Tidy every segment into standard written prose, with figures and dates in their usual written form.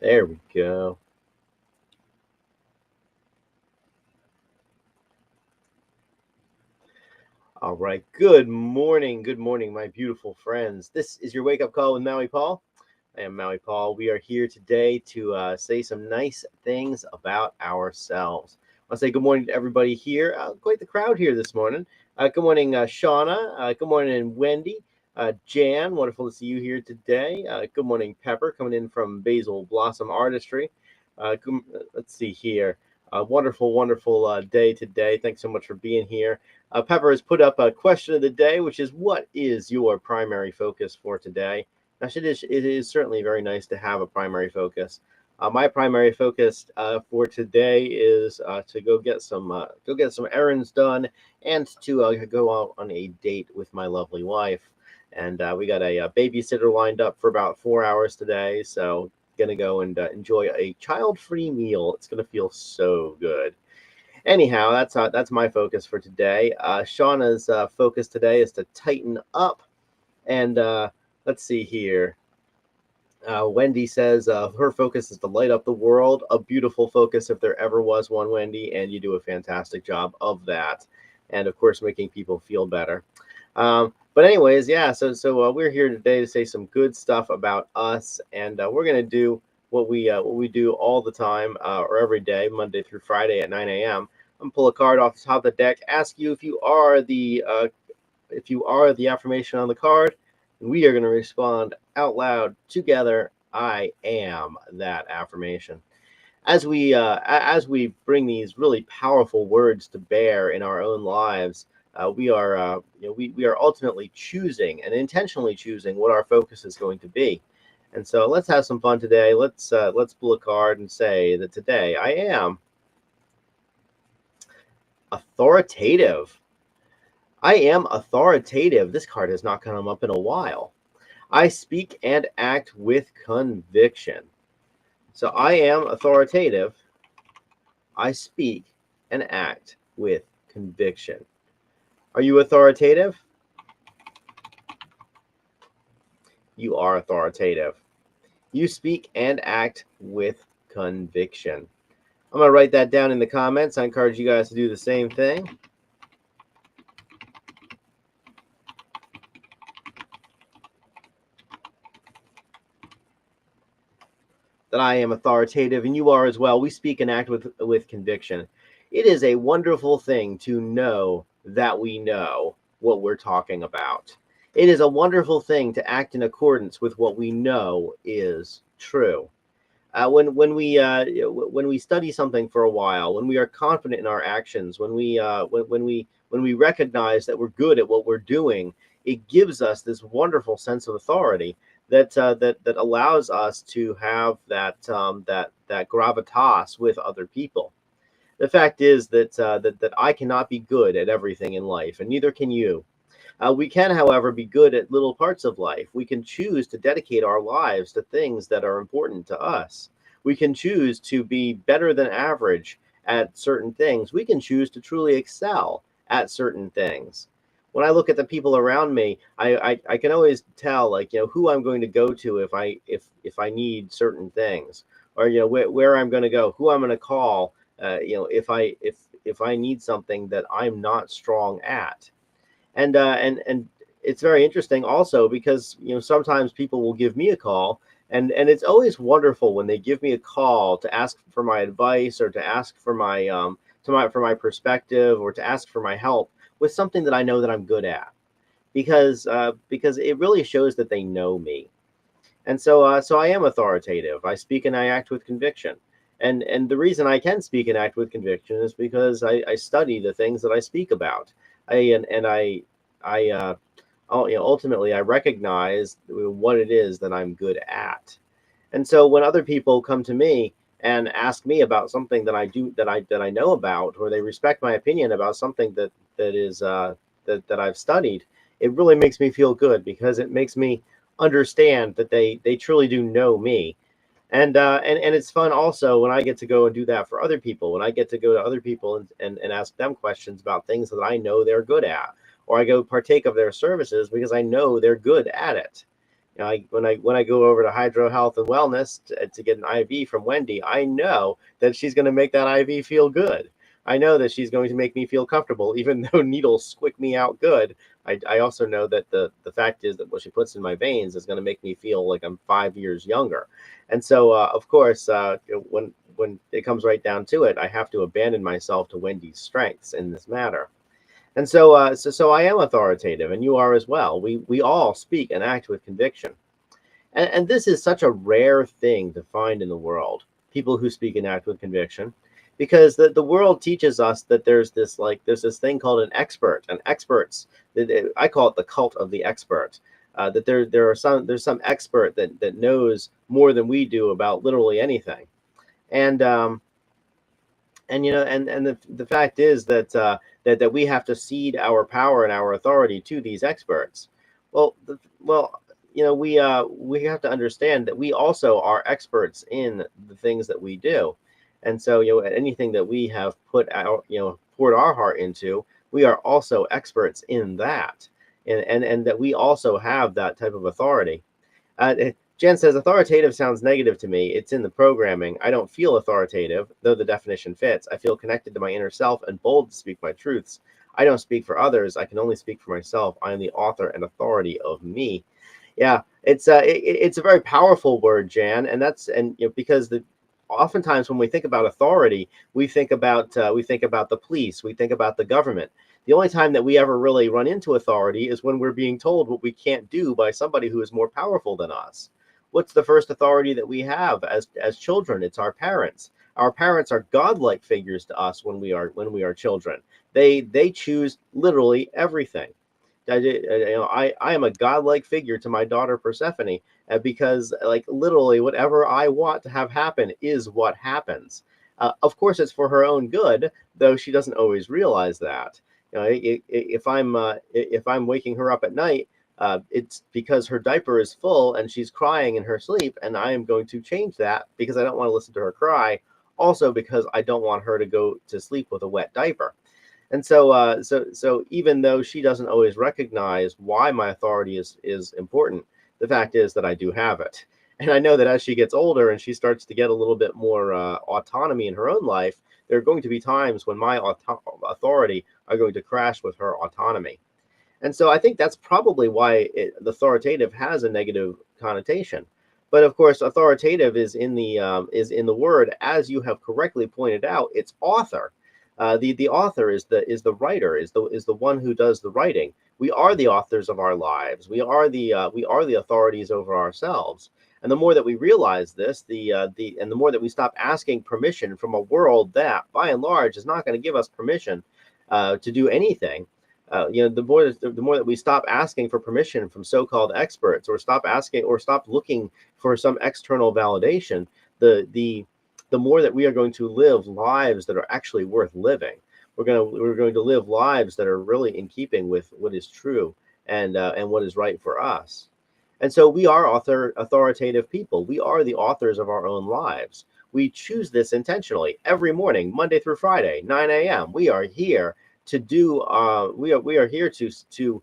There we go. All right. Good morning. Good morning, my beautiful friends. This is your wake up call with Maui Paul. I am Maui Paul. We are here today to say some nice things about ourselves. I'll say good morning to everybody here. Quite the crowd here this morning. Good morning, Shauna. Good morning, Wendy. Jan, wonderful to see you here today. Good morning, Pepper, coming in from Basil Blossom Artistry. Let's see here. Wonderful, wonderful day today. Thanks so much for being here. Pepper has put up a question of the day, which is, what is your primary focus for today? Now, it is certainly very nice to have a primary focus. My primary focus for today is to go get some errands done, and to go out on a date with my lovely wife. And we got a babysitter lined up for about 4 hours today, so gonna go and enjoy a child-free meal. It's gonna feel so good. Anyhow, that's my focus for today. Shauna's focus today is to tighten up, and let's see here. Wendy says her focus is to light up the world. A beautiful focus if there ever was one, Wendy, and you do a fantastic job of that. And of course, making people feel better. But anyways, yeah. So we're here today to say some good stuff about us, and we're gonna do what we do all the time or every day, Monday through Friday at 9 a.m. I'm gonna pull a card off the top of the deck, ask you if you are the affirmation on the card. We are going to respond out loud together. I am that affirmation. As we bring these really powerful words to bear in our own lives, we are ultimately choosing and intentionally choosing what our focus is going to be. And so let's have some fun today. Let's pull a card and say that today I am authoritative. I am authoritative. This card has not come up in a while. I speak and act with conviction. So I am authoritative. I speak and act with conviction. Are you authoritative? You are authoritative. You speak and act with conviction. I'm going to write that down in the comments. I encourage you guys to do the same thing. That I am authoritative, and you are as well. We speak and act with conviction. It is a wonderful thing to know that we know what we're talking about. It is a wonderful thing to act in accordance with what we know is true. When we study something for a while, when we are confident in our actions, when we recognize that we're good at what we're doing, it gives us this wonderful sense of authority that allows us to have that gravitas with other people. The fact is that I cannot be good at everything in life, and neither can you. We can, however, be good at little parts of life. We can choose to dedicate our lives to things that are important to us. We can choose to be better than average at certain things. We can choose to truly excel at certain things. When I look at the people around me, I can always tell, like, who I'm going to go to if I need certain things, or where I'm going to go, who I'm going to call, if I need something that I'm not strong at. And it's very interesting also because sometimes people will give me a call, and it's always wonderful when they give me a call to ask for my advice, or to ask for my perspective, or to ask for my help with something that I know that I'm good at, because it really shows that they know me. And so I am authoritative. I speak and I act with conviction. And the reason I can speak and act with conviction is because I study the things that I speak about. I ultimately I recognize what it is that I'm good at. And so when other people come to me and ask me about something that I know about, or they respect my opinion about something that I've studied, it really makes me feel good, because it makes me understand that they truly do know me. And it's fun also when I get to go and do that for other people, when I get to go to other people and ask them questions about things that I know they're good at, or I go partake of their services because I know they're good at it. When I go over to Hydro Health and Wellness to get an IV from Wendy, I know that she's going to make that IV feel good. I know that she's going to make me feel comfortable, even though needles squick me out good. I also know that the fact is that what she puts in my veins is going to make me feel like I'm 5 years younger. And so, of course, when it comes right down to it, I have to abandon myself to Wendy's strengths in this matter. And so I am authoritative, and you are as well. We all speak and act with conviction, and this is such a rare thing to find in the world. People who speak and act with conviction, because the world teaches us that there's this thing called an expert, and experts. I call it the cult of the expert. That there's some expert that knows more than we do about literally anything, and the fact is that we have to cede our power and our authority to these experts. Well, we have to understand that we also are experts in the things that we do, and so anything that we have poured our heart into, we are also experts in that, and that we also have that type of authority. Jen says, authoritative sounds negative to me. It's in the programming. I don't feel authoritative, though the definition fits. I feel connected to my inner self and bold to speak my truths. I don't speak for others. I can only speak for myself. I am the author and authority of me. Yeah, it's a very powerful word, Jan, and because oftentimes when we think about authority, we think about the police, we think about the government. The only time that we ever really run into authority is when we're being told what we can't do by somebody who is more powerful than us. What's the first authority that we have as children? It's our parents. Our parents are godlike figures to us when we are children. They choose literally everything. I am a godlike figure to my daughter Persephone, because like literally whatever I want to have happen is what happens. Of course, it's for her own good, though she doesn't always realize that. If I'm waking her up at night, it's because her diaper is full and she's crying in her sleep, and I am going to change that because I don't want to listen to her cry. Also, because I don't want her to go to sleep with a wet diaper. And so even though she doesn't always recognize why my authority is important, the fact is that I do have it. And I know that as she gets older and she starts to get a little bit more autonomy in her own life, there are going to be times when my authority are going to crash with her autonomy. And so I think that's probably why the authoritative has a negative connotation. But of course, authoritative is in the word, as you have correctly pointed out. It's author. The author is the writer, is the one who does the writing. We are the authors of our lives. We are the authorities over ourselves. And the more that we realize this, the more that we stop asking permission from a world that, by and large, is not going to give us permission to do anything. The more that we stop asking for permission from so-called experts, or stop looking for some external validation, the more that we are going to live lives that are actually worth living. We're going to live lives that are really in keeping with what is true and what is right for us. And so we are authoritative people. We are the authors of our own lives. We choose this intentionally every morning, Monday through Friday, 9 a.m. We are here to do. We are here to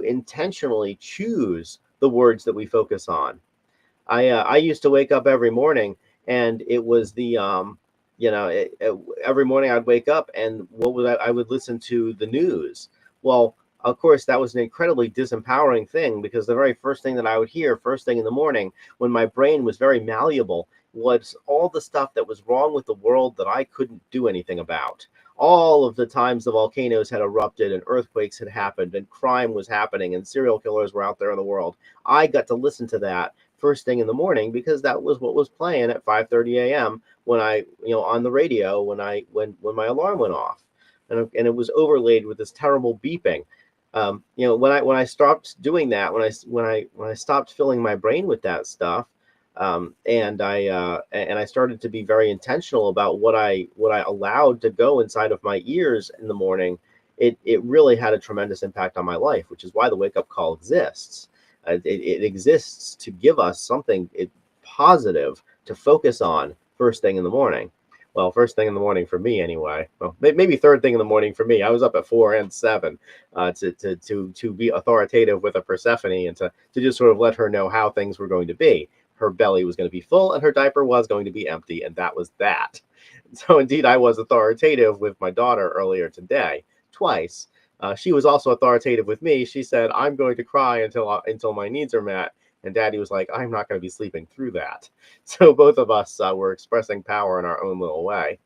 intentionally choose the words that we focus on. I used to wake up every morning, and it was every morning I'd wake up, and what would I would listen to the news. Well, of course, that was an incredibly disempowering thing, because the very first thing that I would hear first thing in the morning, when my brain was very malleable, was all the stuff that was wrong with the world that I couldn't do anything about. All of the times the volcanoes had erupted and earthquakes had happened and crime was happening and serial killers were out there in the world. I got to listen to that first thing in the morning, because that was what was playing at 5:30 a.m. when I, on the radio, when my alarm went off, and it was overlaid with this terrible beeping. When I stopped doing that, when I stopped filling my brain with that stuff, and I started to be very intentional about what I allowed to go inside of my ears in the morning, it really had a tremendous impact on my life, which is why the wake up call exists. It exists to give us something positive to focus on first thing in the morning. Well, first thing in the morning for me anyway. Well, maybe third thing in the morning for me. I was up at 4 and 7 to be authoritative with a Persephone and to just sort of let her know how things were going to be. Her belly was going to be full and her diaper was going to be empty, and that was that. So indeed, I was authoritative with my daughter earlier today, twice. She was also authoritative with me. She said, "I'm going to cry until my needs are met," and Daddy was like, "I'm not going to be sleeping through that." So both of us were expressing power in our own little way.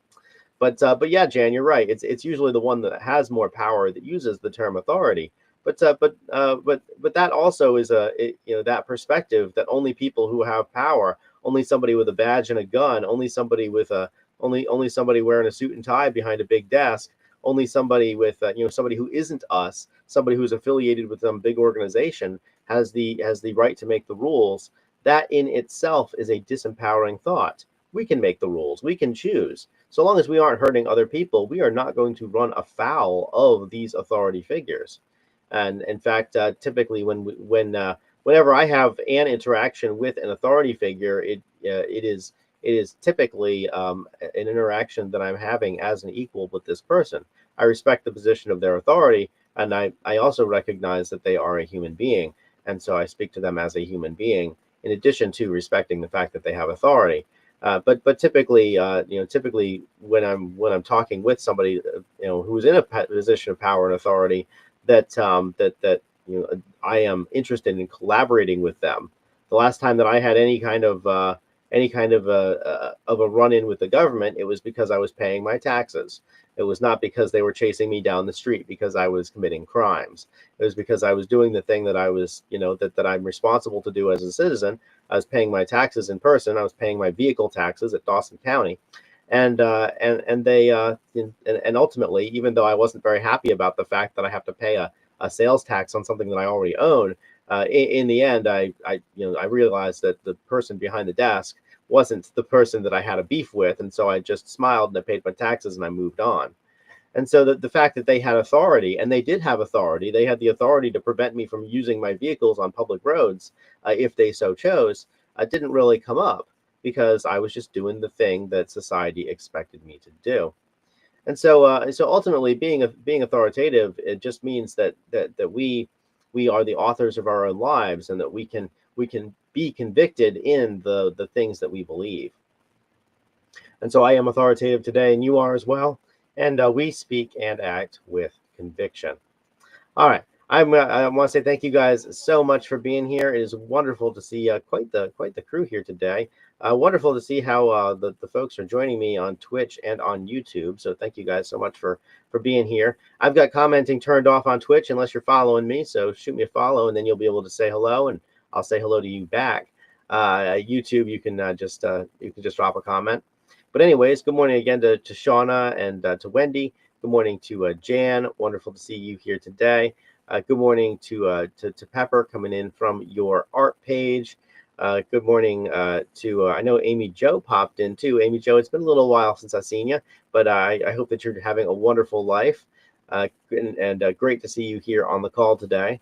But yeah, Jan, you're right. It's usually the one that has more power that uses the term authority. But that also is that perspective that only people who have power, only somebody with a badge and a gun, only somebody wearing a suit and tie behind a big desk, only somebody with somebody who isn't us, somebody who's affiliated with some big organization has the right to make the rules. That in itself is a disempowering thought. We can make the rules. We can choose. So long as we aren't hurting other people, we are not going to run afoul of these authority figures. And in fact, typically whenever I have an interaction with an authority figure, it is typically an interaction that I'm having as an equal with this person. I respect the position of their authority, and I also recognize that they are a human being, and so I speak to them as a human being, in addition to respecting the fact that they have authority. But typically, typically when I'm talking with somebody, who's in a position of power and authority, that I am interested in collaborating with them. The last time that I had any kind of a run-in with the government, it was because I was paying my taxes. It was not because they were chasing me down the street because I was committing crimes. It was because I was doing the thing that I was, that I'm responsible to do as a citizen. I was paying my taxes in person. I was paying my vehicle taxes at Dawson County, and ultimately, even though I wasn't very happy about the fact that I have to pay a sales tax on something that I already own, in the end, I realized that the person behind the desk wasn't the person that I had a beef with, and so I just smiled and I paid my taxes and I moved on. And so the fact that they had authority, and they did have authority, they had the authority to prevent me from using my vehicles on public roads if they so chose, didn't really come up because I was just doing the thing that society expected me to do. And so ultimately, being authoritative, it just means that we are the authors of our own lives, and that we can be convicted in the things that we believe. And so I am authoritative today, and you are as well. And we speak and act with conviction. All right. I want to say thank you guys so much for being here. It is wonderful to see quite the crew here today. Wonderful to see how the folks are joining me on Twitch and on YouTube. So thank you guys so much for being here. I've got commenting turned off on Twitch unless you're following me. So shoot me a follow, and then you'll be able to say hello, and I'll say hello to you back. YouTube, you can just drop a comment. But anyways, good morning again to Shauna and to Wendy. Good morning to Jan. Wonderful to see you here today. Good morning to Pepper coming in from your art page. Good morning to I know Amy Joe popped in too. Amy Joe, it's been a little while since I've seen you, but I hope that you're having a wonderful life. And great to see you here on the call today.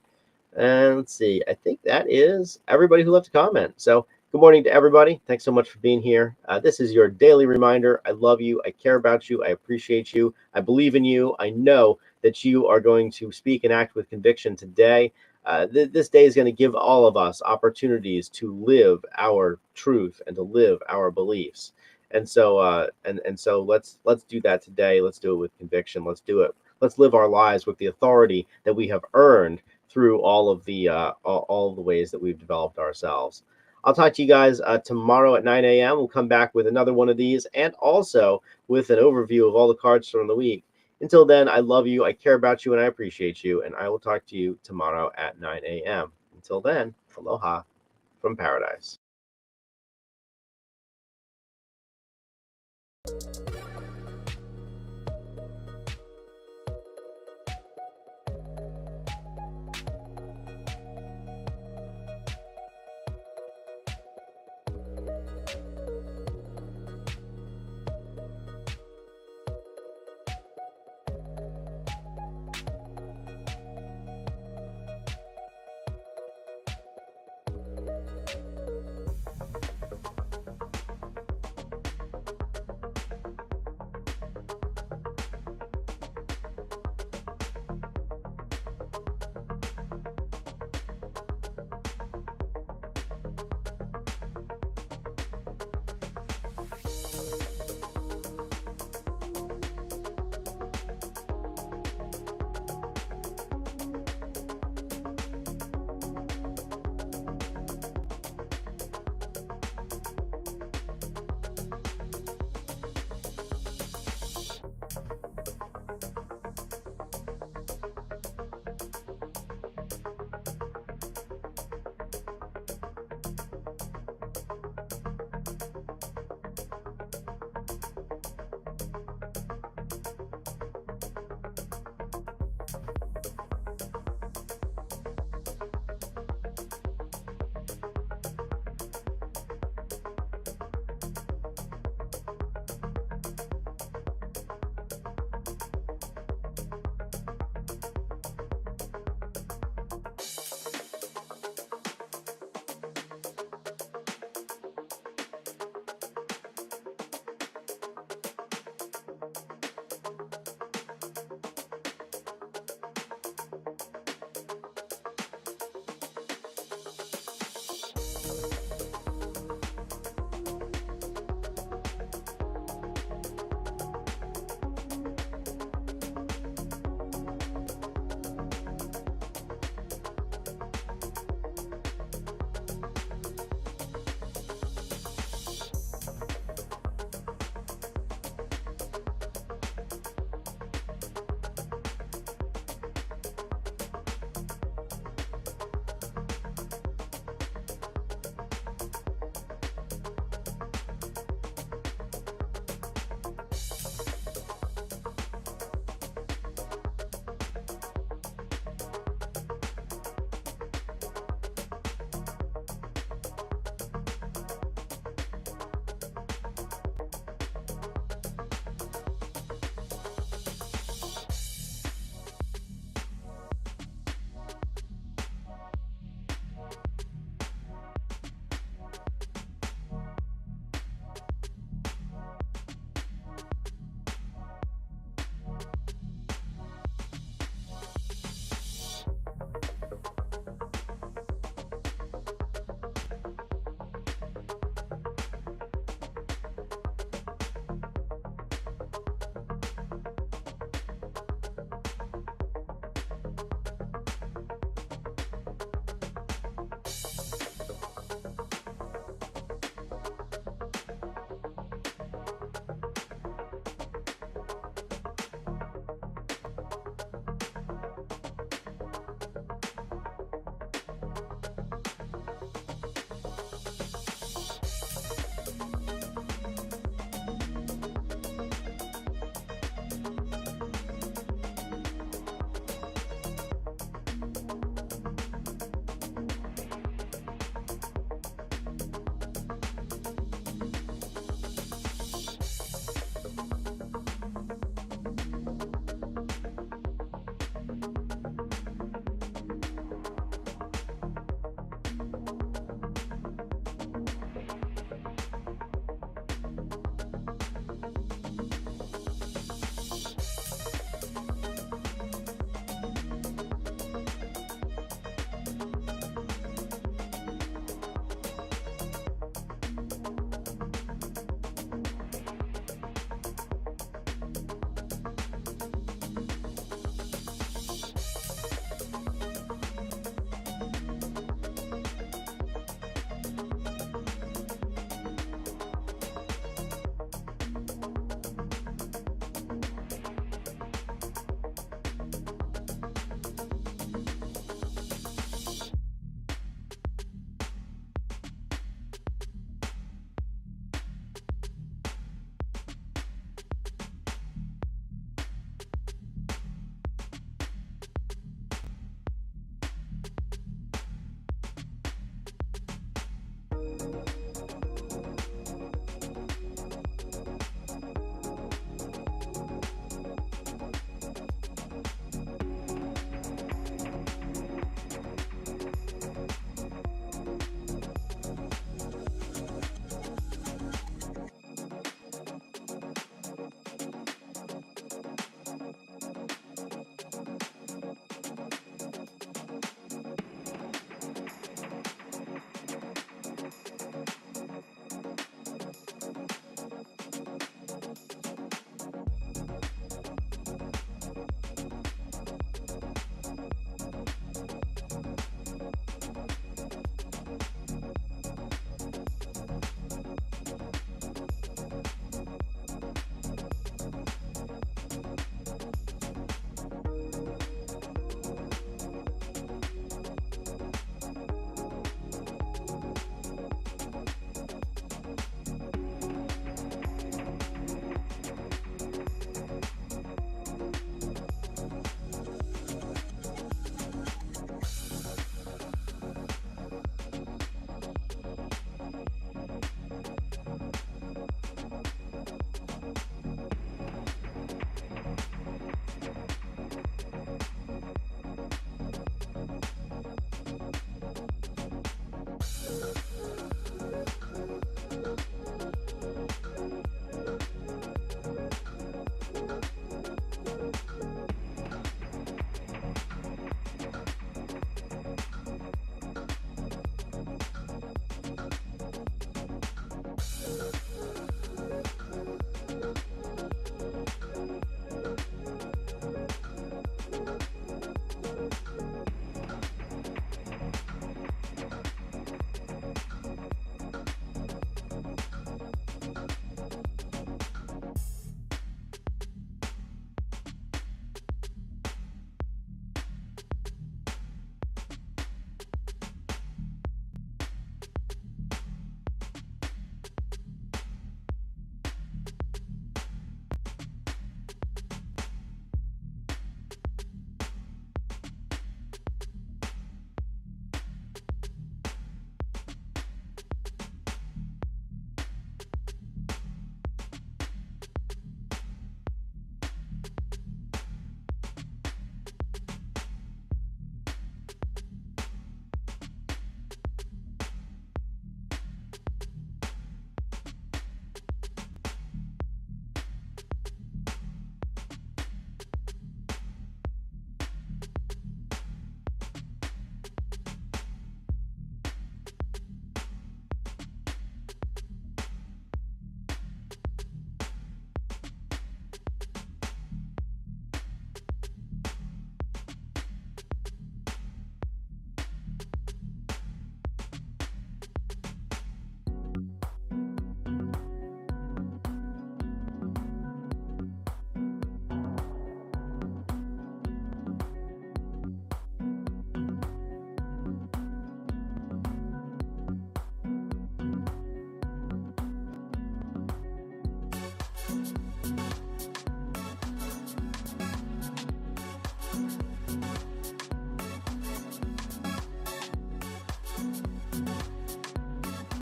And let's see, I think that is everybody who left a comment. So good morning to everybody. Thanks so much for being here. This is your daily reminder. I love you. I care about you. I appreciate you. I believe in you. I know that you are going to speak and act with conviction today. This day is going to give all of us opportunities to live our truth and to live our beliefs. And so let's do that today. Let's do it with conviction. Let's do it. Let's live our lives with the authority that we have earned through all of the ways that we've developed ourselves. I'll talk to you guys tomorrow at 9 a.m. We'll come back with another one of these, and also with an overview of all the cards from the week. Until then, I love you, I care about you, and I appreciate you, and I will talk to you tomorrow at 9 a.m. Until then, aloha from paradise.